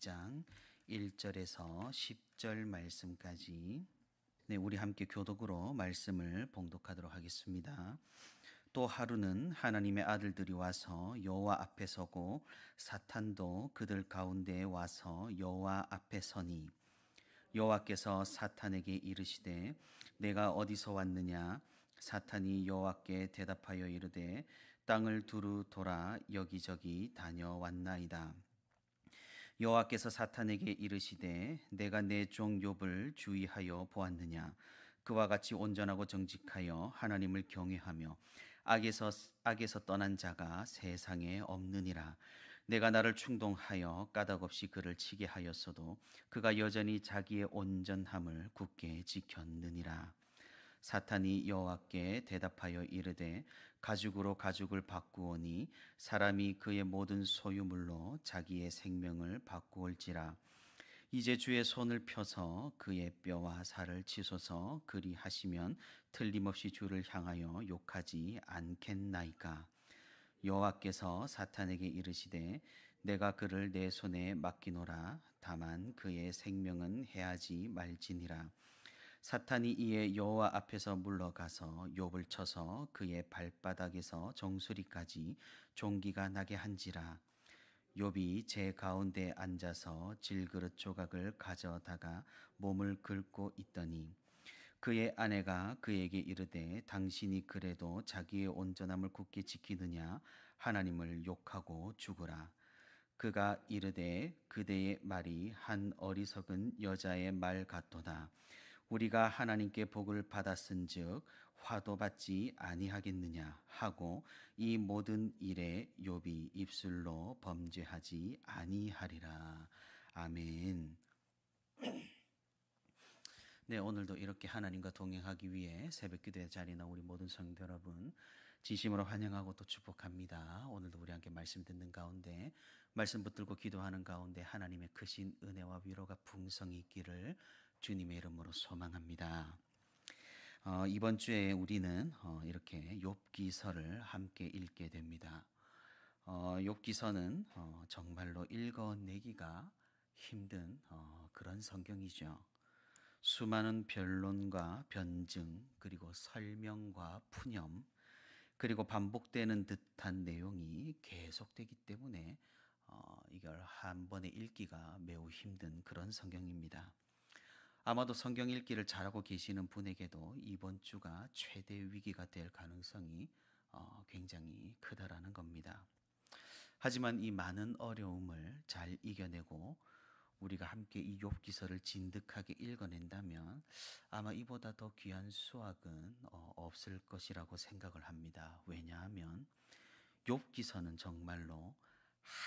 2장 1절에서 10절 말씀까지 우리 함께 교독으로 말씀을 봉독하도록 하겠습니다. 또 하루는 하나님의 아들들이 와서 여호와 앞에 서고 사탄도 그들 가운데에 와서 여호와 앞에 서니 여호와께서 사탄에게 이르시되 내가 어디서 왔느냐? 사탄이 여호와께 대답하여 이르되 땅을 두루 돌아 여기저기 다녀왔나이다. 여호와께서 사탄에게 이르시되 내가 내 종 욥을 주의하여 보았느냐? 그와 같이 온전하고 정직하여 하나님을 경외하며 악에서 떠난 자가 세상에 없느니라. 내가 나를 충동하여 까닭없이 그를 치게 하였어도 그가 여전히 자기의 온전함을 굳게 지켰느니라. 사탄이 여호와께 대답하여 이르되 가죽으로 가죽을 바꾸오니 사람이 그의 모든 소유물로 자기의 생명을 바꾸올지라. 이제 주의 손을 펴서 그의 뼈와 살을 치소서. 그리하시면 틀림없이 주를 향하여 욕하지 않겠나이까. 여호와께서 사탄에게 이르시되 내가 그를 내 손에 맡기노라. 다만 그의 생명은 해하지 말지니라. 사탄이 이에 여호와 앞에서 물러가서 욥을 쳐서 그의 발바닥에서 정수리까지 종기가 나게 한지라. 욥이 제 가운데 앉아서 질그릇 조각을 가져다가 몸을 긁고 있더니 그의 아내가 그에게 이르되 당신이 그래도 자기의 온전함을 굳게 지키느냐? 하나님을 욕하고 죽으라. 그가 이르되 그대의 말이 한 어리석은 여자의 말 같도다. 우리가 하나님께 복을 받았은즉 화도 받지 아니하겠느냐 하고 이 모든 일에 욥이 입술로 범죄하지 아니하리라. 아멘. 네, 오늘도 이렇게 하나님과 동행하기 위해 새벽 기도의 자리에 나온 우리 모든 성도 여러분 진심으로 환영하고 또 축복합니다. 오늘도 우리 함께 말씀 듣는 가운데 말씀 붙들고 기도하는 가운데 하나님의 크신 은혜와 위로가 풍성히 있기를 주님의 이름으로 소망합니다. 이번 주에 우리는 이렇게 욥기서를 함께 읽게 됩니다. 욥기서는 정말로 읽어내기가 힘든 그런 성경이죠. 수많은 변론과 변증 그리고 설명과 푸념 그리고 반복되는 듯한 내용이 계속되기 때문에 이걸 한 번에 읽기가 매우 힘든 그런 성경입니다. 아마도 성경 읽기를 잘하고 계시는 분에게도 이번 주가 최대 위기가 될 가능성이 굉장히 크다라는 겁니다. 하지만 이 많은 어려움을 잘 이겨내고 우리가 함께 이 욥기서를 진득하게 읽어낸다면 아마 이보다 더 귀한 수확은 없을 것이라고 생각을 합니다. 왜냐하면 욥기서는 정말로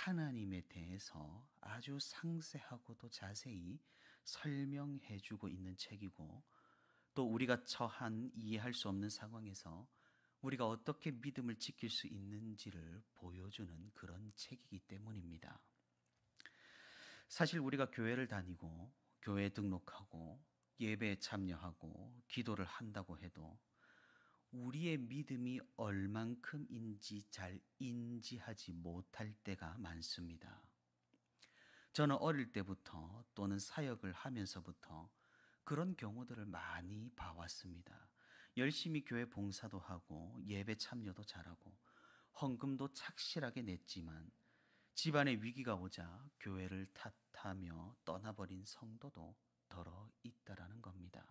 하나님에 대해서 아주 상세하고도 자세히 설명해 주고 있는 책이고 또 우리가 처한 이해할 수 없는 상황에서 우리가 어떻게 믿음을 지킬 수 있는지를 보여주는 그런 책이기 때문입니다. 사실 우리가 교회를 다니고 교회에 등록하고 예배에 참여하고 기도를 한다고 해도 우리의 믿음이 얼만큼인지 잘 인지하지 못할 때가 많습니다. 저는 어릴 때부터 또는 사역을 하면서부터 그런 경우들을 많이 봐왔습니다. 열심히 교회 봉사도 하고 예배 참여도 잘하고 헌금도 착실하게 냈지만 집안에 위기가 오자 교회를 탓하며 떠나버린 성도도 더러 있다라는 겁니다.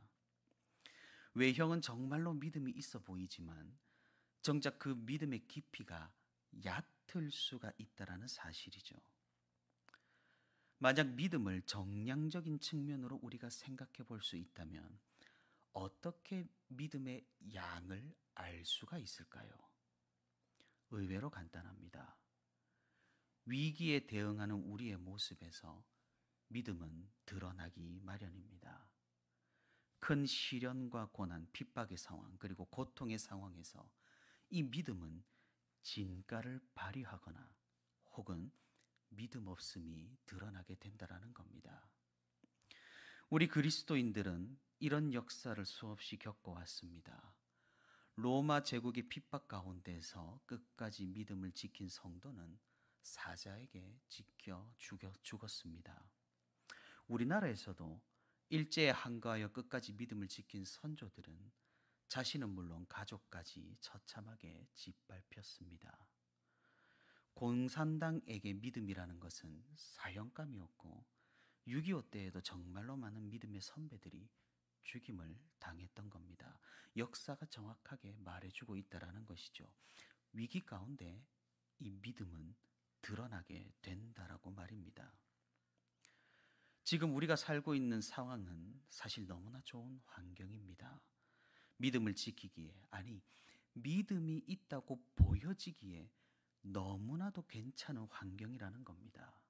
외형은 정말로 믿음이 있어 보이지만 정작 그 믿음의 깊이가 얕을 수가 있다라는 사실이죠. 만약 믿음을 정량적인 측면으로 우리가 생각해 볼 수 있다면 어떻게 믿음의 양을 알 수가 있을까요? 의외로 간단합니다. 위기에 대응하는 우리의 모습에서 믿음은 드러나기 마련입니다. 큰 시련과 고난, 핍박의 상황, 그리고 고통의 상황에서 이 믿음은 진가를 발휘하거나 혹은 믿음 없음이 드러나게 된다라는 겁니다. 우리 그리스도인들은 이런 역사를 수없이 겪어왔습니다. 로마 제국의 핍박 가운데서 끝까지 믿음을 지킨 성도는 사자에게 죽었습니다. 우리나라에서도 일제에 항거하여 끝까지 믿음을 지킨 선조들은 자신은 물론 가족까지 처참하게 짓밟혔습니다. 공산당에게 믿음이라는 것은 사형감이었고 6.25 때에도 정말로 많은 믿음의 선배들이 죽임을 당했던 겁니다. 역사가 정확하게 말해주고 있다라는 것이죠. 위기 가운데 이 믿음은 드러나게 된다라고 말입니다. 지금 우리가 살고 있는 상황은 사실 너무나 좋은 환경입니다. 믿음을 지키기에, 아니 믿음이 있다고 보여지기에 너무나도 괜찮은 환경이라는 겁니다.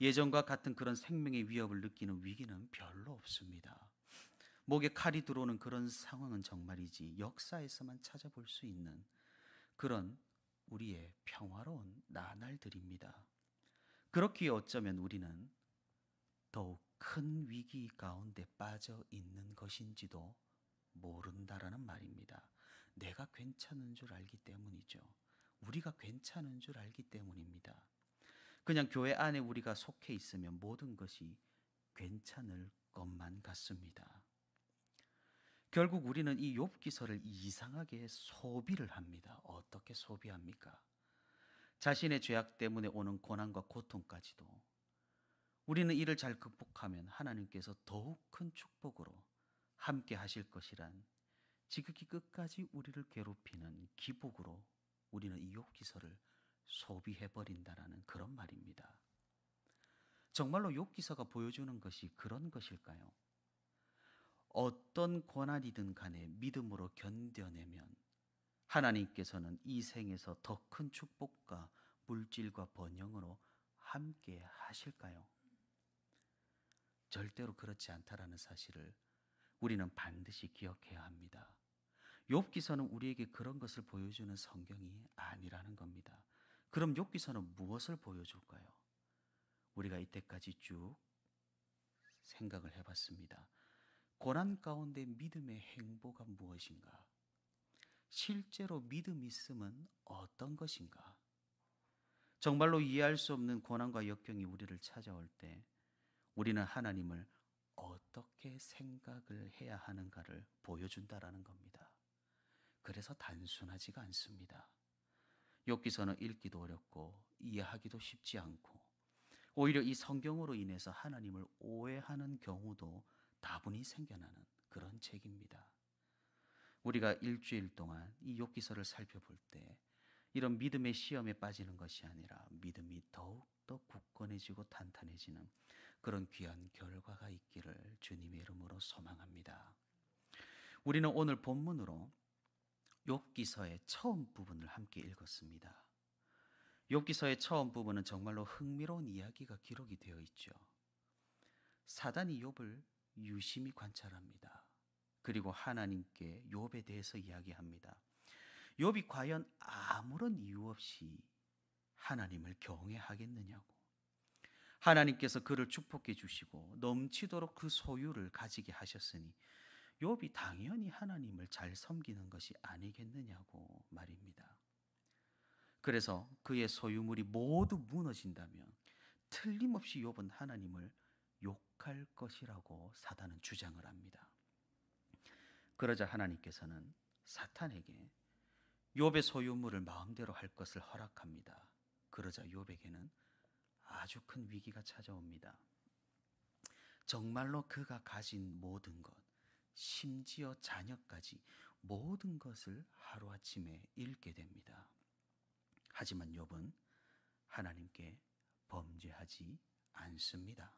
예전과 같은 그런 생명의 위협을 느끼는 위기는 별로 없습니다. 목에 칼이 들어오는 그런 상황은 정말이지 역사에서만 찾아볼 수 있는 그런 우리의 평화로운 나날들입니다. 그렇기에 어쩌면 우리는 더욱 큰 위기 가운데 빠져 있는 것인지도 모른다라는 말입니다. 내가 괜찮은 줄 알기 때문이죠. 우리가 괜찮은 줄 알기 때문입니다. 그냥 교회 안에 우리가 속해 있으면 모든 것이 괜찮을 것만 같습니다. 결국 우리는 이 욥기서를 이상하게 소비를 합니다. 어떻게 소비합니까? 자신의 죄악 때문에 오는 고난과 고통까지도 우리는 이를 잘 극복하면 하나님께서 더욱 큰 축복으로 함께 하실 것이란 지극히 끝까지 우리를 괴롭히는 기복으로 우리는 이 욥기서를 소비해버린다라는 그런 말입니다. 정말로 욥기서가 보여주는 것이 그런 것일까요? 어떤 고난이든 간에 믿음으로 견뎌내면 하나님께서는 이 생에서 더 큰 축복과 물질과 번영으로 함께 하실까요? 절대로 그렇지 않다라는 사실을 우리는 반드시 기억해야 합니다. 욥기서는 우리에게 그런 것을 보여주는 성경이 아니라는 겁니다. 그럼 욥기서는 무엇을 보여줄까요? 우리가 이때까지 쭉 생각을 해봤습니다. 고난 가운데 믿음의 행보가 무엇인가? 실제로 믿음이 있음은 어떤 것인가? 정말로 이해할 수 없는 고난과 역경이 우리를 찾아올 때 우리는 하나님을 어떻게 생각을 해야 하는가를 보여준다라는 겁니다. 그래서 단순하지가 않습니다. 욥기서는 읽기도 어렵고 이해하기도 쉽지 않고 오히려 이 성경으로 인해서 하나님을 오해하는 경우도 다분히 생겨나는 그런 책입니다. 우리가 일주일 동안 이 욥기서를 살펴볼 때 이런 믿음의 시험에 빠지는 것이 아니라 믿음이 더욱더 굳건해지고 탄탄해지는 그런 귀한 결과가 있기를 주님의 이름으로 소망합니다. 우리는 오늘 본문으로 욥기서의 처음 부분을 함께 읽었습니다. 욥기서의 처음 부분은 정말로 흥미로운 이야기가 기록이 되어 있죠. 사단이 욥을 유심히 관찰합니다. 그리고 하나님께 욥에 대해서 이야기합니다. 욥이 과연 아무런 이유 없이 하나님을 경외하겠느냐고. 하나님께서 그를 축복해 주시고 넘치도록 그 소유를 가지게 하셨으니 욥이 당연히 하나님을 잘 섬기는 것이 아니겠느냐고 말입니다. 그래서 그의 소유물이 모두 무너진다면 틀림없이 욥은 하나님을 욕할 것이라고 사단은 주장을 합니다. 그러자 하나님께서는 사탄에게 욥의 소유물을 마음대로 할 것을 허락합니다. 그러자 욥에게는 아주 큰 위기가 찾아옵니다. 정말로 그가 가진 모든 것, 심지어 자녀까지 모든 것을 하루아침에 잃게 됩니다. 하지만 욥은 하나님께 범죄하지 않습니다.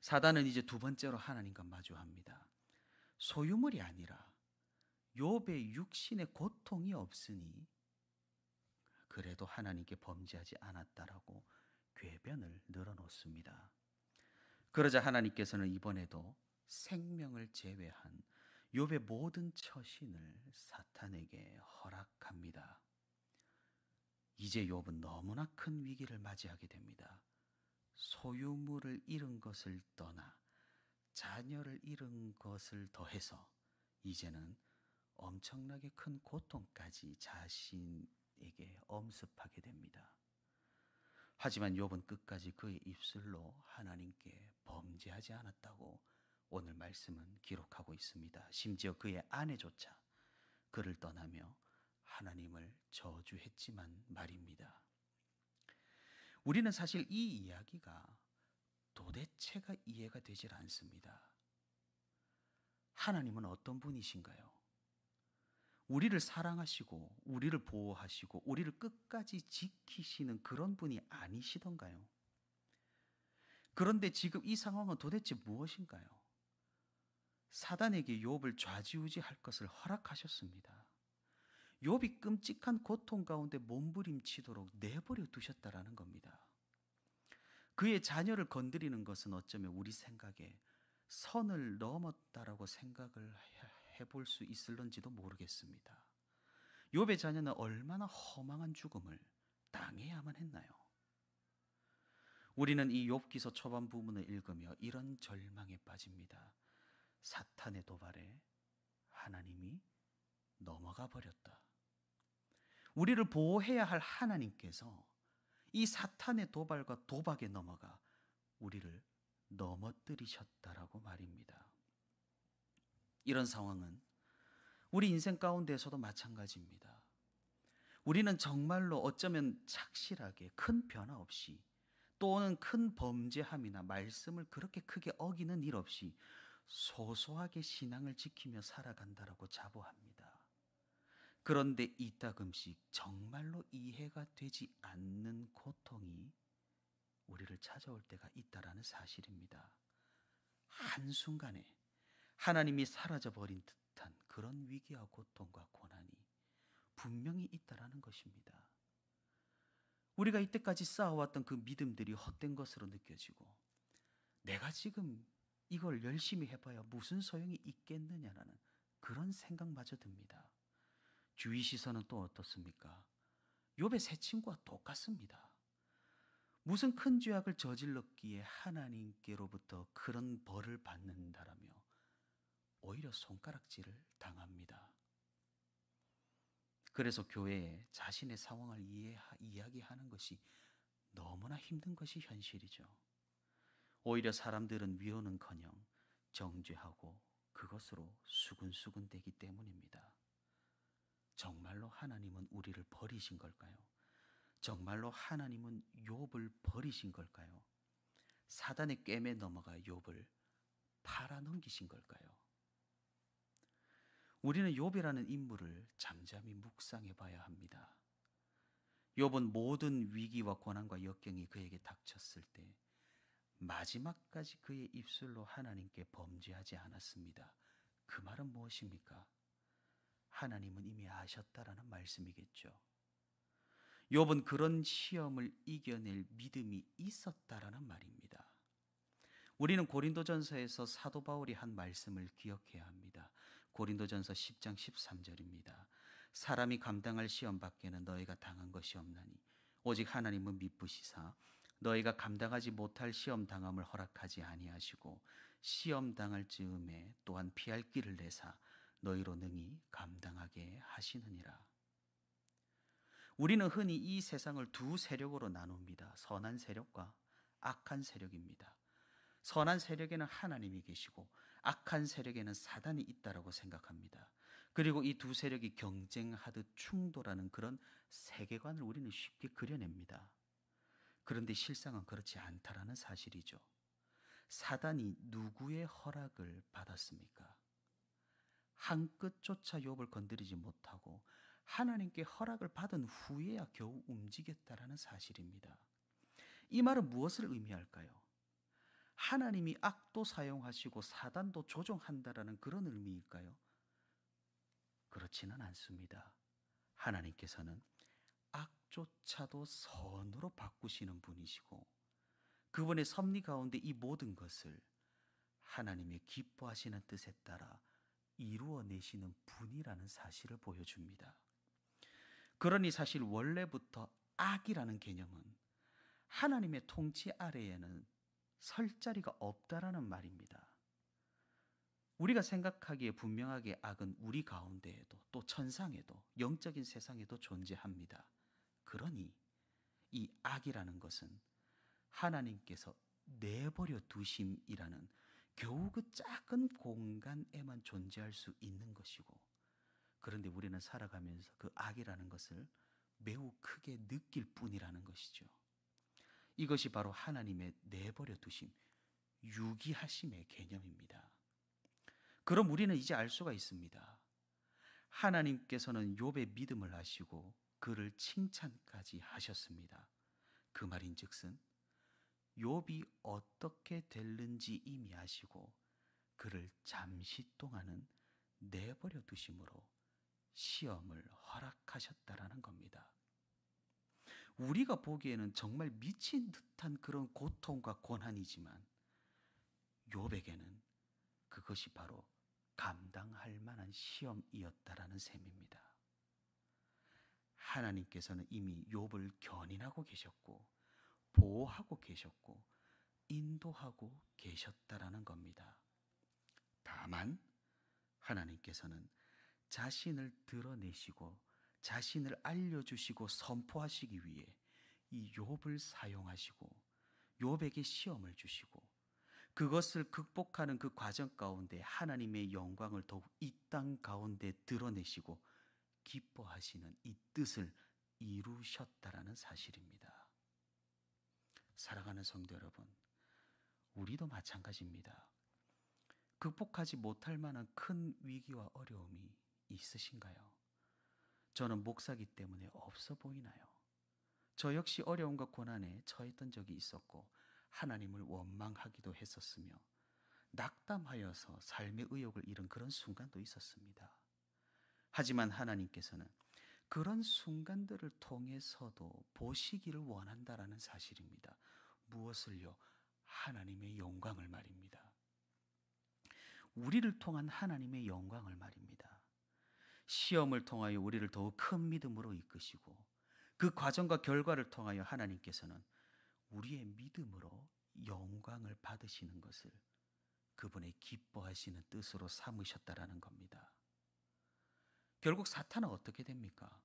사단은 이제 두 번째로 하나님과 마주합니다. 소유물이 아니라 욥의 육신의 고통이 없으니 그래도 하나님께 범죄하지 않았다라고 궤변을 늘어놓습니다. 그러자 하나님께서는 이번에도 생명을 제외한 욥의 모든 처신을 사탄에게 허락합니다. 이제 욥은 너무나 큰 위기를 맞이하게 됩니다. 소유물을 잃은 것을 떠나 자녀를 잃은 것을 더해서 이제는 엄청나게 큰 고통까지 자신에게 엄습하게 됩니다. 하지만 욥은 끝까지 그의 입술로 하나님께 범죄하지 않았다고 오늘 말씀은 기록하고 있습니다. 심지어 그의 아내조차 그를 떠나며 하나님을 저주했지만 말입니다. 우리는 사실 이 이야기가 도대체가 이해가 되질 않습니다. 하나님은 어떤 분이신가요? 우리를 사랑하시고 우리를 보호하시고 우리를 끝까지 지키시는 그런 분이 아니시던가요? 그런데 지금 이 상황은 도대체 무엇인가요? 사단에게 욥을 좌지우지할 것을 허락하셨습니다. 욥이 끔찍한 고통 가운데 몸부림치도록 내버려 두셨다라는 겁니다. 그의 자녀를 건드리는 것은 어쩌면 우리 생각에 선을 넘었다라고 생각을 해볼 수 있을런지도 모르겠습니다. 욥의 자녀는 얼마나 허망한 죽음을 당해야만 했나요? 우리는 이 욥기서 초반 부분을 읽으며 이런 절망에 빠집니다. 사탄의 도발에 하나님이 넘어가 버렸다. 우리를 보호해야 할 하나님께서 이 사탄의 도발과 도박에 넘어가 우리를 넘어뜨리셨다라고 말입니다. 이런 상황은 우리 인생 가운데에서도 마찬가지입니다. 우리는 정말로 어쩌면 착실하게 큰 변화 없이 또는 큰 범죄함이나 말씀을 그렇게 크게 어기는 일 없이 소소하게 신앙을 지키며 살아간다라고 자부합니다. 그런데 이따금씩 정말로 이해가 되지 않는 고통이 우리를 찾아올 때가 있다라는 사실입니다. 한순간에 하나님이 사라져버린 듯한 그런 위기와 고통과 고난이 분명히 있다라는 것입니다. 우리가 이때까지 쌓아왔던 그 믿음들이 헛된 것으로 느껴지고 내가 지금 이걸 열심히 해봐야 무슨 소용이 있겠느냐라는 그런 생각마저 듭니다. 주위 시선은 또 어떻습니까? 욥의 세 친구와 똑같습니다. 무슨 큰 죄악을 저질렀기에 하나님께로부터 그런 벌을 받는다라며 오히려 손가락질을 당합니다. 그래서 교회에 자신의 상황을 이야기하는 것이 너무나 힘든 것이 현실이죠. 오히려 사람들은 위로는커녕 정죄하고 그것으로 수근수근 되기 때문입니다. 정말로 하나님은 우리를 버리신 걸까요? 정말로 하나님은 욥을 버리신 걸까요? 사단의 꿰매 넘어가 욥을 팔아넘기신 걸까요? 우리는 욥이라는 인물을 잠잠히 묵상해 봐야 합니다. 욥은 모든 위기와 고난과 역경이 그에게 닥쳤을 때 마지막까지 그의 입술로 하나님께 범죄하지 않았습니다. 그 말은 무엇입니까? 하나님은 이미 아셨다라는 말씀이겠죠. 욥은 그런 시험을 이겨낼 믿음이 있었다라는 말입니다. 우리는 고린도전서에서 사도 바울이 한 말씀을 기억해야 합니다. 고린도전서 10장 13절입니다. 사람이 감당할 시험 밖에는 너희가 당한 것이 없나니 오직 하나님은 미쁘시사 너희가 감당하지 못할 시험 당함을 허락하지 아니하시고 시험 당할 즈음에 또한 피할 길을 내사 너희로 능히 감당하게 하시느니라. 우리는 흔히 이 세상을 두 세력으로 나눕니다. 선한 세력과 악한 세력입니다. 선한 세력에는 하나님이 계시고 악한 세력에는 사단이 있다라고 생각합니다. 그리고 이 두 세력이 경쟁하듯 충돌하는 그런 세계관을 우리는 쉽게 그려냅니다. 그런데 실상은 그렇지 않다라는 사실이죠. 사단이 누구의 허락을 받았습니까? 한 끗조차 욥을 건드리지 못하고 하나님께 허락을 받은 후에야 겨우 움직였다라는 사실입니다. 이 말은 무엇을 의미할까요? 하나님이 악도 사용하시고 사단도 조종한다라는 그런 의미일까요? 그렇지는 않습니다. 하나님께서는 악조차도 선으로 바꾸시는 분이시고 그분의 섭리 가운데 이 모든 것을 하나님의 기뻐하시는 뜻에 따라 이루어내시는 분이라는 사실을 보여줍니다. 그러니 사실 원래부터 악이라는 개념은 하나님의 통치 아래에는 설 자리가 없다라는 말입니다. 우리가 생각하기에 분명하게 악은 우리 가운데에도 또 천상에도 영적인 세상에도 존재합니다. 그러니 이 악이라는 것은 하나님께서 내버려 두심이라는 겨우 그 작은 공간에만 존재할 수 있는 것이고, 그런데 우리는 살아가면서 그 악이라는 것을 매우 크게 느낄 뿐이라는 것이죠. 이것이 바로 하나님의 내버려 두심, 유기하심의 개념입니다. 그럼 우리는 이제 알 수가 있습니다. 하나님께서는 욥의 믿음을 아시고 그를 칭찬까지 하셨습니다. 그 말인즉슨 욥이 어떻게 될는지 이미 아시고 그를 잠시 동안은 내버려 두심으로 시험을 허락하셨다라는 겁니다. 우리가 보기에는 정말 미친 듯한 그런 고통과 고난이지만 욥에게는 그것이 바로 감당할 만한 시험이었다라는 셈입니다. 하나님께서는 이미 욥을 견인하고 계셨고 보호하고 계셨고 인도하고 계셨다라는 겁니다. 다만 하나님께서는 자신을 드러내시고 자신을 알려주시고 선포하시기 위해 이 욥을 사용하시고 욥에게 시험을 주시고 그것을 극복하는 그 과정 가운데 하나님의 영광을 더욱 이 땅 가운데 드러내시고 기뻐하시는 이 뜻을 이루셨다라는 사실입니다. 사랑하는 성도 여러분, 우리도 마찬가지입니다. 극복하지 못할 만한 큰 위기와 어려움이 있으신가요? 저는 목사기 때문에 없어 보이나요? 저 역시 어려움과 고난에 처했던 적이 있었고 하나님을 원망하기도 했었으며 낙담하여서 삶의 의욕을 잃은 그런 순간도 있었습니다. 하지만 하나님께서는 그런 순간들을 통해서도 보시기를 원한다라는 사실입니다. 무엇을요? 하나님의 영광을 말입니다. 우리를 통한 하나님의 영광을 말입니다. 시험을 통하여 우리를 더욱 큰 믿음으로 이끄시고 그 과정과 결과를 통하여 하나님께서는 우리의 믿음으로 영광을 받으시는 것을 그분의 기뻐하시는 뜻으로 삼으셨다라는 겁니다. 결국 사탄은 어떻게 됩니까?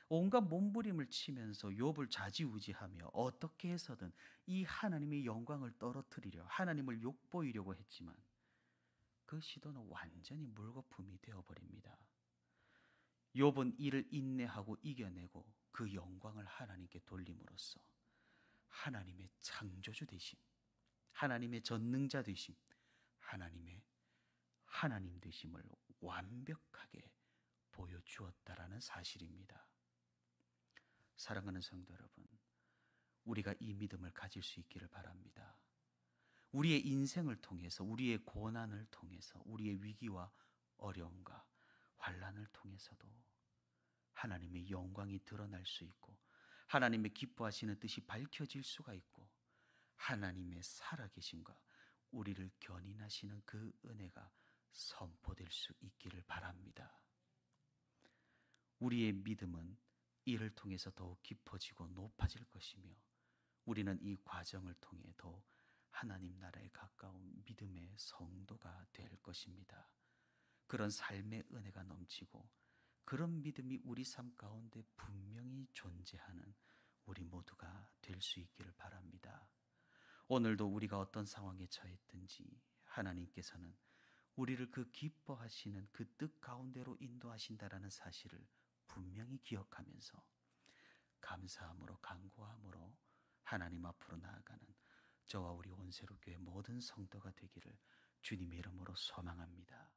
온갖 몸부림을 치면서 욥을 좌지우지하며 어떻게 해서든 이 하나님의 영광을 떨어뜨리려 하나님을 욕보이려고 했지만 그 시도는 완전히 물거품이 되어버립니다. 욥은 이를 인내하고 이겨내고 그 영광을 하나님께 돌림으로써 하나님의 창조주 되심, 하나님의 전능자 되심, 하나님의 하나님 되심을 완벽하게 보여주었다라는 사실입니다. 사랑하는 성도 여러분, 우리가 이 믿음을 가질 수 있기를 바랍니다. 우리의 인생을 통해서, 우리의 고난을 통해서, 우리의 위기와 어려움과 환난을 통해서도 하나님의 영광이 드러날 수 있고 하나님의 기뻐하시는 뜻이 밝혀질 수가 있고 하나님의 살아계심과 우리를 견인하시는 그 은혜가 선포될 수 있기를 바랍니다. 우리의 믿음은 이를 통해서 더욱 깊어지고 높아질 것이며 우리는 이 과정을 통해 더욱 하나님 나라에 가까운 믿음의 성도가 될 것입니다. 그런 삶의 은혜가 넘치고 그런 믿음이 우리 삶 가운데 분명히 존재하는 우리 모두가 될 수 있기를 바랍니다. 오늘도 우리가 어떤 상황에 처했든지 하나님께서는 우리를 그 기뻐하시는 그 뜻 가운데로 인도하신다라는 사실을 분명히 기억하면서 감사함으로 간구함으로 하나님 앞으로 나아가는 저와 우리 온세로교회 모든 성도가 되기를 주님의 이름으로 소망합니다.